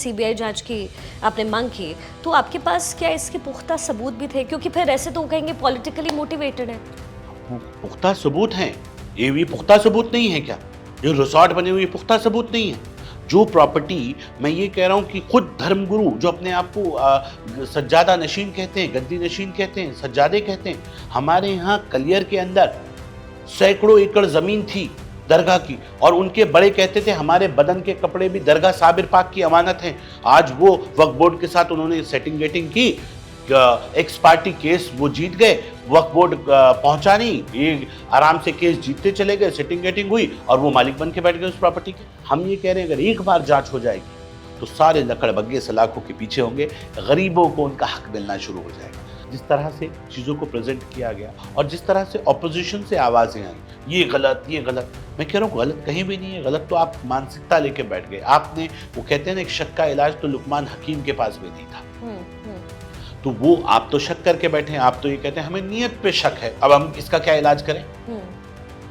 CBI जांच की आपने मांग की, तो आपके पास क्या इसके पुख्ता सबूत भी थे? क्योंकि फिर ऐसे तो कहेंगे पॉलिटिकली मोटिवेटेड है। पुख्ता सबूत हैं। ये पुख्ता सबूत नहीं है क्या? जो रिसोर्ट बने हुए पुख्ता सबूत नहीं है? जो प्रॉपर्टी, मैं ये कह रहा हूं कि खुद धर्मगुरु जो अपने आप को सज्जादा नशीन कहते हैं, गद्दी नशीन कहते हैं, सज्जादे कहते हैं, हमारे यहाँ कलियर के अंदर सैकड़ों एकड़ जमीन थी दरगाह की, और उनके बड़े कहते थे हमारे बदन के कपड़े भी दरगाह साबिर पाक की अमानत हैं। आज वो वक्फ बोर्ड के साथ उन्होंने सेटिंग वेटिंग की, एक्स पार्टी केस वो जीत गए, वक्फ बोर्ड पहुंचा नहीं, ये आराम से केस जीतते चले गए, सेटिंग वेटिंग हुई और वो मालिक बन के बैठ गए उस प्रॉपर्टी के। हम ये कह रहे हैं अगर एक बार जांच हो जाएगी तो सारे लकड़बग्गे सलाखों के पीछे होंगे, गरीबों को उनका हक मिलना शुरू हो जाएगा। जिस तरह से चीज़ों को प्रेजेंट किया गया और जिस तरह से ऑपोजिशन से आवाज़ें आई, ये गलत, ये गलत, मैं कह रहा हूँ गलत कहीं भी नहीं है। गलत तो आप मानसिकता लेके बैठ गए आपने। वो कहते हैं ना, एक शक का इलाज तो लुकमान हकीम के पास भी नहीं था। तो वो आप तो शक करके बैठे हैं, आप तो ये कहते हैं हमें नियत पे शक है, अब हम इसका क्या इलाज करें?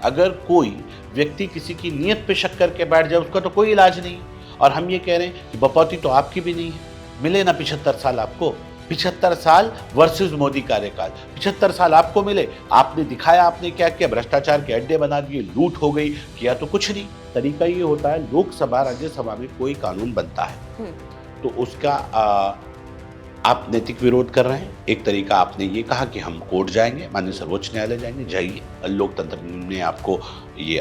अगर कोई व्यक्ति किसी की नियत पे शक करके बैठ जाए उसका तो कोई इलाज नहीं है। और हम ये कह रहे हैं कि बपौती तो आपकी भी नहीं है, मिले ना 75 साल आपको, 75 साल वर्सेस मोदी कार्यकाल, 75 साल आपको मिले, आपने दिखाया आपने क्या किया, भ्रष्टाचार के अड्डे बना दिए, लूट हो गई, किया तो कुछ नहीं। तरीका ये होता है, लोकसभा राज्यसभा में कोई कानून बनता है तो उसका आप नैतिक विरोध कर रहे हैं। एक तरीका आपने ये कहा कि हम कोर्ट जाएंगे, माननीय सर्वोच्च न्यायालय जाएंगे, जाइए, लोकतंत्र ने आपको ये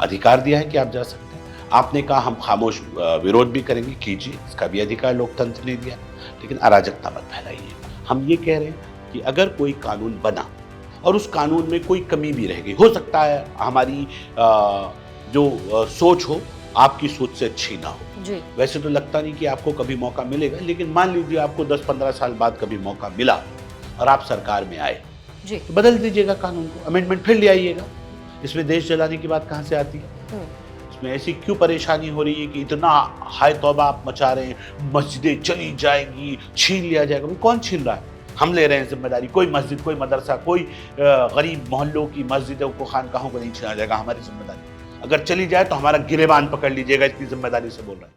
अधिकार दिया है कि आप जा सकते हैं। आपने कहा हम खामोश विरोध भी करेंगे, कीजिए, इसका भी अधिकार लोकतंत्र ने दिया, लेकिन अराजकता मत फैलाइए। हम ये कह रहे हैं कि अगर कोई कानून बना और उस कानून में कोई कमी भी रह गई, हो सकता है हमारी जो सोच हो आपकी सोच से अच्छी ना हो जी। वैसे तो लगता नहीं कि आपको कभी मौका मिलेगा, लेकिन मान लीजिए आपको 10-15 साल बाद कभी मौका मिला और आप सरकार में आए जी। तो बदल दीजिएगा कानून को, अमेंडमेंट फिर ले आइएगा। इसमें देश जलाने की बात कहाँ से आती है? इसमें ऐसी क्यों परेशानी हो रही है कि इतना हाय तौबा आप मचा रहे हैं, मस्जिदें चली जाएंगी, छीन लिया जाएगा? कौन छीन रहा है? हम ले रहे हैं जिम्मेदारी। कोई मस्जिद, कोई मदरसा, कोई गरीब मोहल्लों की मस्जिदों को, खानकाहों को नहीं छीना जाएगा, हमारी जिम्मेदारी। अगर चली जाए तो हमारा गिरेबान पकड़ लीजिएगा, इतनी जिम्मेदारी से बोल रहे हैं।